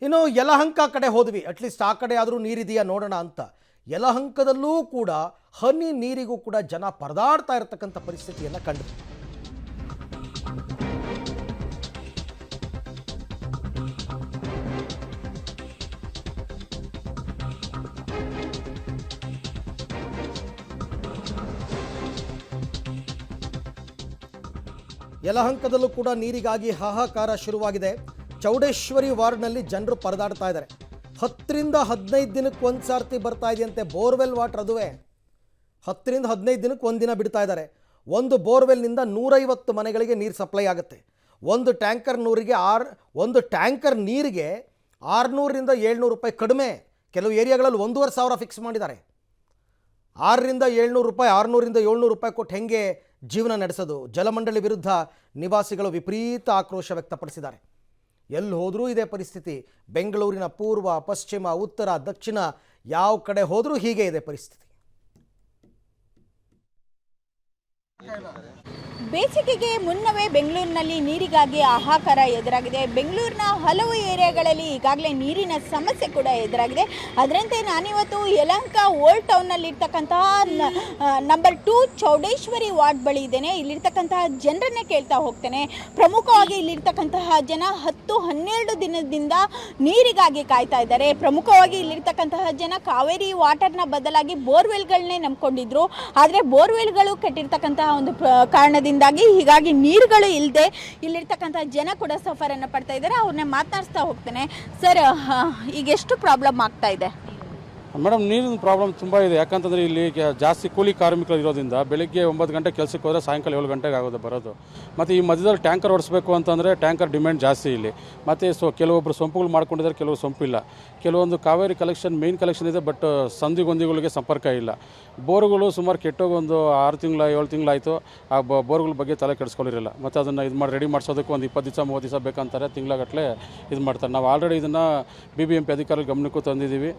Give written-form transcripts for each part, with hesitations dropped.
ಇನ್ನು ಯಲಹಂಕ ಕಡೆ ಹೋದ್ವಿ, ಅಟ್ಲೀಸ್ಟ್ ಆ ಕಡೆ ಆದರೂ ನೀರಿದೆಯಾ ನೋಡೋಣ ಅಂತ. ಯಲಹಂಕದಲ್ಲೂ ಕೂಡ ಹನಿ ನೀರಿಗೂ ಕೂಡ ಜನ ಪರದಾಡ್ತಾ ಇರತಕ್ಕಂಥ ಪರಿಸ್ಥಿತಿಯನ್ನು ಕಂಡ್ವಿ. ಯಲಹಂಕದಲ್ಲೂ ಕೂಡ ನೀರಿಗಾಗಿ ಹಾಹಾಕಾರ ಶುರುವಾಗಿದೆ. ಚೌಡೇಶ್ವರಿ ವಾರ್ಡ್ನಲ್ಲಿ ಜನರು ಪರದಾಡ್ತಾ ಇದ್ದಾರೆ. 10 ರಿಂದ 15 ದಿನಕ್ಕೆ ಒಂದು ಸಾರ್ತಿ ಬರ್ತಾ ಇದೆಯಂತೆ ಬೋರ್ವೆಲ್ ವಾಟರ್. ಅದುವೇ 10 ರಿಂದ 15 ದಿನಕ್ಕೆ ಒಂದು ದಿನ ಬಿಡ್ತಾ ಇದ್ದಾರೆ. ಒಂದು ಬೋರ್ವೆಲ್ನಿಂದ 150 ಮನೆಗಳಿಗೆ ನೀರು ಸಪ್ಲೈ ಆಗುತ್ತೆ. ಒಂದು ಟ್ಯಾಂಕರ್ ನೀರಿಗೆ 600 ರಿಂದ 700 ರೂಪಾಯಿ ಕಡಿಮೆ. ಕೆಲವು ಏರಿಯಾಗಳಲ್ಲಿ 1500 ಫಿಕ್ಸ್ ಮಾಡಿದ್ದಾರೆ. 600 ರಿಂದ 700 ರೂಪಾಯಿ, 600 ರಿಂದ 700 ರೂಪಾಯಿ ಕೊಟ್ಟು ಹೆಂಗೆ ಜೀವನ ನಡೆಸೋದು? ಜಲಮಂಡಳಿ ವಿರುದ್ಧ ನಿವಾಸಿಗಳು ವಿಪರೀತ ಆಕ್ರೋಶ ವ್ಯಕ್ತಪಡಿಸಿದ್ದಾರೆ. ಎಲ್ಲಿ ಹೋದರೂ ಇದೇ ಪರಿಸ್ಥಿತಿ. ಬೆಂಗಳೂರಿನ ಪೂರ್ವ, ಪಶ್ಚಿಮ, ಉತ್ತರ, ದಕ್ಷಿಣ ಯಾವ ಕಡೆ ಹೋದರೂ ಹೀಗೆ ಇದೆ ಪರಿಸ್ಥಿತಿ. ಬೇಸಿಗೆಗೆ ಮುನ್ನವೇ ಬೆಂಗಳೂರಿನಲ್ಲಿ ನೀರಿಗಾಗಿ ಹಾಹಾಕಾರ ಎದುರಾಗಿದೆ. ಬೆಂಗಳೂರಿನ ಹಲವು ಏರಿಯಾಗಳಲ್ಲಿ ಈಗಾಗಲೇ ನೀರಿನ ಸಮಸ್ಯೆ ಕೂಡ ಎದುರಾಗಿದೆ. ಅದರಂತೆ ನಾನಿವತ್ತು ಯಲಹಂಕ ಓಲ್ಡ್ ಟೌನ್ನಲ್ಲಿ ಇರ್ತಕ್ಕಂತಹ ನಂಬರ್ 2 ಚೌಡೇಶ್ವರಿ ವಾರ್ಡ್ ಬಳಿ ಇದ್ದೇನೆ. ಇಲ್ಲಿರ್ತಕ್ಕಂತಹ ಜನರನ್ನೇ ಕೇಳ್ತಾ ಹೋಗ್ತೇನೆ. ಪ್ರಮುಖವಾಗಿ ಇಲ್ಲಿರ್ತಕ್ಕಂತಹ ಜನ 10-12 ದಿನದಿಂದ ನೀರಿಗಾಗಿ ಕಾಯ್ತಾ ಇದ್ದಾರೆ. ಪ್ರಮುಖವಾಗಿ ಇಲ್ಲಿರ್ತಕ್ಕಂತಹ ಜನ ಕಾವೇರಿ ವಾಟರ್ನ ಬದಲಾಗಿ ಬೋರ್ವೆಲ್ಗಳನ್ನೇ ನಂಬ್ಕೊಂಡಿದ್ರು. ಆದರೆ ಬೋರ್ವೆಲ್ಗಳು ಕೆಟ್ಟಿರ್ತಕ್ಕಂತಹ ಒಂದು ಕಾರಣದಿಂದ ಹೀಗಾಗಿ ನೀರುಗಳು ಇಲ್ಲದೆ ಇಲ್ಲಿರ್ತಕ್ಕಂಥ ಜನ ಕೂಡ ಸಫರ್ ಅನ್ನು ಪಡ್ತಾ ಇದ್ದಾರೆ. ಅವ್ರನ್ನ ಮಾತನಾಡಿಸ್ತಾ ಹೋಗ್ತೇನೆ. ಸರ್, ಈಗ ಎಷ್ಟು ಪ್ರಾಬ್ಲಮ್ ಆಗ್ತಾ ಇದೆ? ಮೇಡಮ್, ನೀರಿನ ಪ್ರಾಬ್ಲಮ್ ತುಂಬ ಇದೆ. ಯಾಕಂತಂದರೆ ಇಲ್ಲಿ ಜಾಸ್ತಿ ಕೂಲಿ ಕಾರ್ಮಿಕರು ಇರೋದ್ರಿಂದ ಬೆಳಿಗ್ಗೆ 9 ಗಂಟೆ ಕೆಲಸಕ್ಕೆ ಹೋದರೆ ಸಾಯಂಕಾಲ 7 ಗಂಟೆಗೆ ಆಗೋದು ಬರೋದು. ಮತ್ತು ಈ ಮಧ್ಯದಲ್ಲಿ ಟ್ಯಾಂಕರ್ ಓಡಿಸ್ಬೇಕು ಅಂತಂದರೆ ಟ್ಯಾಂಕರ್ ಡಿಮ್ಯಾಂಡ್ ಜಾಸ್ತಿ ಇಲ್ಲಿ. ಮತ್ತು ಕೆಲವೊಬ್ಬರು ಸಂಪುಗಳು ಮಾಡ್ಕೊಂಡಿದ್ದಾರೆ, ಕೆಲವರು ಸಂಪಿಲ್ಲ. ಕೆಲವೊಂದು ಕಾವೇರಿ ಕಲೆಕ್ಷನ್ ಮೇನ್ ಕಲೆಕ್ಷನ್ ಇದೆ, ಬಟ್ ಸಂದಿಗೊಂದಿಗಳಿಗೆ ಸಂಪರ್ಕ ಇಲ್ಲ. ಬೋರ್ಗಳು ಸುಮಾರು ಕೆಟ್ಟೋಗಿ ಒಂದು 6 ತಿಂಗಳು 7 ತಿಂಗಳಾಯಿತು. ಆ ಬೋರ್ಗಳ ಬಗ್ಗೆ ತಲೆ ಕೆಡಿಸ್ಕೊಳ್ಳಿರಲ್ಲ. ಮತ್ತು ಅದನ್ನು ರೆಡಿ ಮಾಡಿಸೋದಕ್ಕೆ ಒಂದು 20 ದಿವಸ 30 ದಿವಸ ಬೇಕಂತಾರೆ. ತಿಂಗಳಗಟ್ಟಲೆ ಇದು ಮಾಡ್ತಾರೆ. ನಾವು ಆಲ್ರೆಡಿ ಇದನ್ನು BBMP ಅಧಿಕಾರಿಗಳ ಗಮನಕ್ಕೂ ತಂದಿದ್ದೀವಿ.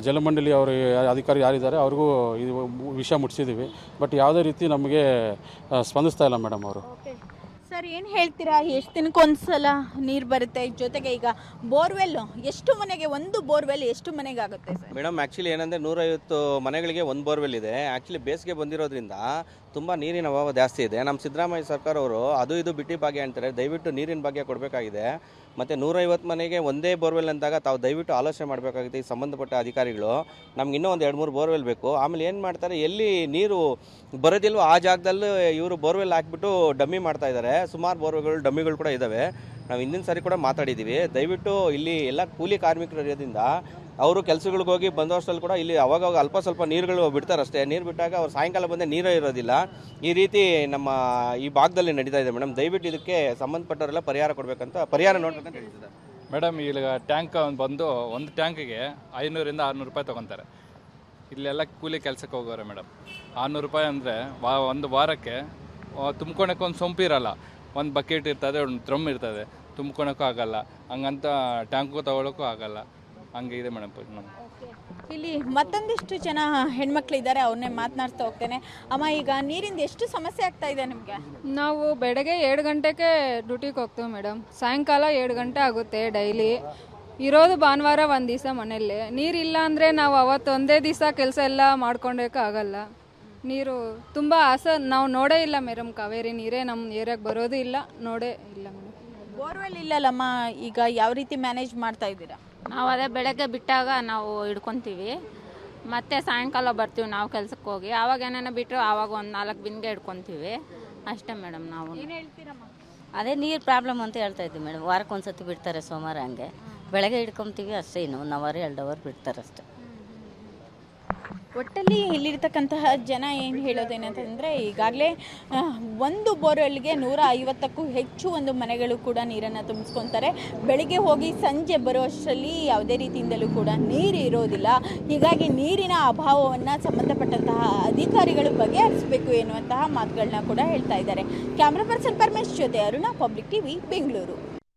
ಜಲಮಂಡಳಿ ಅವರು ಅಧಿಕಾರಿ ಯಾರಿದ್ದಾರೆ ಅವ್ರಿಗೂ ಇದು ವಿಷಯ ಮುಟ್ಟಿಸಿದ್ದೀವಿ. ಬಟ್ ಯಾವುದೇ ರೀತಿ ನಮಗೆ ಸ್ಪಂದಿಸ್ತಾ ಇಲ್ಲ ಮೇಡಮ್ ಅವರು. ಸರ್, ಏನು ಹೇಳ್ತೀರಾ? ಎಷ್ಟು ದಿನಕ್ಕೊಂದ್ಸಲ ನೀರು ಬರುತ್ತೆ? ಜೊತೆಗೆ ಈಗ ಬೋರ್ವೆಲ್ ಎಷ್ಟು ಮನೆಗೆ, ಒಂದು ಬೋರ್ವೆಲ್ ಎಷ್ಟು ಮನೆಗೆ ಆಗುತ್ತೆ ಸರ್? ಮೇಡಮ್, ಆ್ಯಕ್ಚುಲಿ ಏನಂದರೆ 150 ಮನೆಗಳಿಗೆ ಒಂದು ಬೋರ್ವೆಲ್ ಇದೆ. ಆ್ಯಕ್ಚುಲಿ ಬೇಸಿಗೆ ಬಂದಿರೋದ್ರಿಂದ ತುಂಬ ನೀರಿನ ಅಭಾವ ಜಾಸ್ತಿ ಇದೆ. ನಮ್ಮ ಸಿದ್ದರಾಮಯ್ಯ ಸರ್ಕಾರ ಅವರು ಅದು ಇದು ಬಿಟ್ಟಿ ಭಾಗ್ಯ ಅಂತಾರೆ. ದಯವಿಟ್ಟು ನೀರಿನ ಭಾಗ್ಯ ಕೊಡಬೇಕಾಗಿದೆ. ಮತ್ತು 150 ಮನೆಗೆ ಒಂದೇ ಬೋರ್ವೆಲ್ ಅಂದಾಗ ತಾವು ದಯವಿಟ್ಟು ಆಲೋಚನೆ ಮಾಡಬೇಕಾಗುತ್ತೆ ಈ ಸಂಬಂಧಪಟ್ಟ ಅಧಿಕಾರಿಗಳು. ನಮ್ಗೆ ಇನ್ನೂ ಒಂದು 2-3 ಬೋರ್ವೆಲ್ ಬೇಕು. ಆಮೇಲೆ ಏನು ಮಾಡ್ತಾರೆ, ಎಲ್ಲಿ ನೀರು ಬರೋದಿಲ್ವೋ ಆ ಜಾಗದಲ್ಲಿ ಇವರು ಬೋರ್ವೆಲ್ ಹಾಕಿಬಿಟ್ಟು ಡಮ್ಮಿ ಮಾಡ್ತಾ ಇದ್ದಾರೆ. ಸುಮಾರು ಬೋರ್ವೆಲ್ಗಳು ಡಮ್ಮಿಗಳು ಕೂಡ ಇದ್ದಾವೆ. ನಾವು ಹಿಂದಿನ ಸಾರಿ ಕೂಡ ಮಾತಾಡಿದ್ದೀವಿ. ದಯವಿಟ್ಟು ಇಲ್ಲಿ ಎಲ್ಲ ಕೂಲಿ ಕಾರ್ಮಿಕರು ಇರೋದ್ರಿಂದ ಅವರು ಕೆಲಸಗಳಿಗೆ ಹೋಗಿ ಬಂದವಷ್ಟರಲ್ಲಿ ಕೂಡ ಇಲ್ಲಿ ಅವಾಗ ಅಲ್ಪ ಸ್ವಲ್ಪ ನೀರುಗಳು ಬಿಡ್ತಾರಷ್ಟೇ. ನೀರು ಬಿಟ್ಟಾಗ ಅವ್ರು ಸಾಯಂಕಾಲ ಬಂದೇ ನೀರೇ ಇರೋದಿಲ್ಲ. ಈ ರೀತಿ ನಮ್ಮ ಈ ಭಾಗದಲ್ಲಿ ನಡೀತಾ ಇದೆ ಮೇಡಮ್. ದಯವಿಟ್ಟು ಇದಕ್ಕೆ ಸಂಬಂಧಪಟ್ಟವರೆಲ್ಲ ಪರಿಹಾರ ಕೊಡಬೇಕಂತ, ಪರಿಹಾರ ನೋಡ್ಬೇಕಂತ ಹೇಳ್ತಿದ್ದಾರೆ ಮೇಡಮ್. ಈಗ ಟ್ಯಾಂಕ್ ಬಂದು ಒಂದು ಟ್ಯಾಂಕಿಗೆ 500 ರಿಂದ 600 ರೂಪಾಯಿ ತೊಗೊತಾರೆ. ಇಲ್ಲೆಲ್ಲ ಕೂಲಿ ಕೆಲಸಕ್ಕೆ ಹೋಗೋರೆ ಮೇಡಮ್. 600 ರೂಪಾಯಿ ಅಂದರೆ ಒಂದು ವಾರಕ್ಕೆ ತುಂಬ್ಕೊಳಕ್ಕೆ ಒಂದು ಸೊಂಪಿರಲ್ಲ. ಒಂದು ಬಕೆಟ್ ಇರ್ತದೆ, ಒಂದು ಡ್ರಮ್ ಇರ್ತದೆ, ತುಂಬ್ಕೊಳಕ್ಕೂ ಆಗಲ್ಲ. ಹಂಗಂತ ಟ್ಯಾಂಕು ತೊಗೊಳಕ್ಕೂ ಆಗಲ್ಲ. ಹಂಗೆ ಇದೆ ಮೇಡಮ್. ಇಲ್ಲಿ ಮತ್ತೊಂದಿಷ್ಟು ಜನ ಹೆಣ್ಮಕ್ಳಿದ್ದಾರೆ, ಅವ್ರನ್ನೇ ಮಾತನಾಡ್ತಾ ಹೋಗ್ತೇನೆ. ಅಮ್ಮ, ಈಗ ನೀರಿಂದ ಎಷ್ಟು ಸಮಸ್ಯೆ ಆಗ್ತಾ ಇದೆ ನಿಮಗೆ? ನಾವು ಬೆಳಗ್ಗೆ 7 ಗಂಟೆಗೆ ಡ್ಯೂಟಿಗೆ ಹೋಗ್ತೀವಿ ಮೇಡಮ್. ಸಾಯಂಕಾಲ 7 ಗಂಟೆ ಆಗುತ್ತೆ ಡೈಲಿ. ಇರೋದು ಭಾನುವಾರ ಒಂದು ದಿವಸ ಮನೆಯಲ್ಲಿ. ನೀರಿಲ್ಲ ಅಂದರೆ ನಾವು ಅವತ್ತು ಒಂದೇ ದಿವಸ ಕೆಲಸ ಎಲ್ಲ ಮಾಡ್ಕೊಂಡೋಕ್ಕಾಗಲ್ಲ. ನೀರು ತುಂಬ ನಾವು ನೋಡೇ ಇಲ್ಲ ಮೇಡಮ್. ಕಾವೇರಿ ನೀರೇ ನಮ್ಮ ಏರಿಯಾಗೆ ಬರೋದು ಇಲ್ಲ, ನೋಡೇ ಇಲ್ಲ ಮೇಡಮ್. ಬೋರ್ವೆಲ್ ಇಲ್ಲಲ್ಲಮ್ಮ, ಈಗ ಯಾವ ರೀತಿ ಮ್ಯಾನೇಜ್ ಮಾಡ್ತಾ ಇದ್ದೀರಾ? ನಾವು ಅದೇ ಬೆಳಗ್ಗೆ ಬಿಟ್ಟಾಗ ನಾವು ಹಿಡ್ಕೊತೀವಿ, ಮತ್ತು ಸಾಯಂಕಾಲ ಬರ್ತೀವಿ ನಾವು ಕೆಲಸಕ್ಕೆ ಹೋಗಿ. ಆವಾಗ ಏನೇನೋ ಬಿಟ್ಟರು ಆವಾಗ ಒಂದು 4 ಬಿನ್ಗೆ ಹಿಡ್ಕೊತೀವಿ ಅಷ್ಟೇ ಮೇಡಮ್. ನಾವು ಏನು ಹೇಳ್ತೀರಮ್ಮ? ಅದೇ ನೀರು ಪ್ರಾಬ್ಲಮ್ ಅಂತ ಹೇಳ್ತಾ ಇದ್ವಿ ಮೇಡಮ್. ವಾರಕ್ಕೆ ಒಂದು ಸತಿ ಬಿಡ್ತಾರೆ ಸೋಮವಾರ. ಹಂಗೆ ಬೆಳಗ್ಗೆ ಹಿಡ್ಕೊತೀವಿ ಅಷ್ಟೇ. ಇನ್ನು 1 ಅವರ್ 2 ಅವರ್ ಬಿಡ್ತಾರೆ ಅಷ್ಟೇ. ಒಟ್ಟಲ್ಲಿ ಇಲ್ಲಿರ್ತಕ್ಕಂತಹ ಜನ ಏನು ಹೇಳೋದೇನಂತಂದರೆ, ಈಗಾಗಲೇ ಒಂದು ಬೋರ್ವೆಲ್ಗೆ 150ಕ್ಕೂ ಹೆಚ್ಚು ಒಂದು ಮನೆಗಳು ಕೂಡ ನೀರನ್ನು ತುಂಬಿಸ್ಕೊತಾರೆ. ಬೆಳಿಗ್ಗೆ ಹೋಗಿ ಸಂಜೆ ಬರುವಷ್ಟರಲ್ಲಿ ಯಾವುದೇ ರೀತಿಯಿಂದಲೂ ಕೂಡ ನೀರು ಇರೋದಿಲ್ಲ. ಹೀಗಾಗಿ ನೀರಿನ ಅಭಾವವನ್ನು ಸಂಬಂಧಪಟ್ಟಂತಹ ಅಧಿಕಾರಿಗಳು ಬಗೆಹರಿಸಬೇಕು ಎನ್ನುವಂತಹ ಮಾತುಗಳನ್ನ ಕೂಡ ಹೇಳ್ತಾ ಇದ್ದಾರೆ. ಕ್ಯಾಮ್ರಾ ಪರ್ಸನ್ ಪರಮೇಶ್ ಜೊತೆ ಅರುಣ, ಪಬ್ಲಿಕ್ ಟಿವಿ, ಬೆಂಗಳೂರು.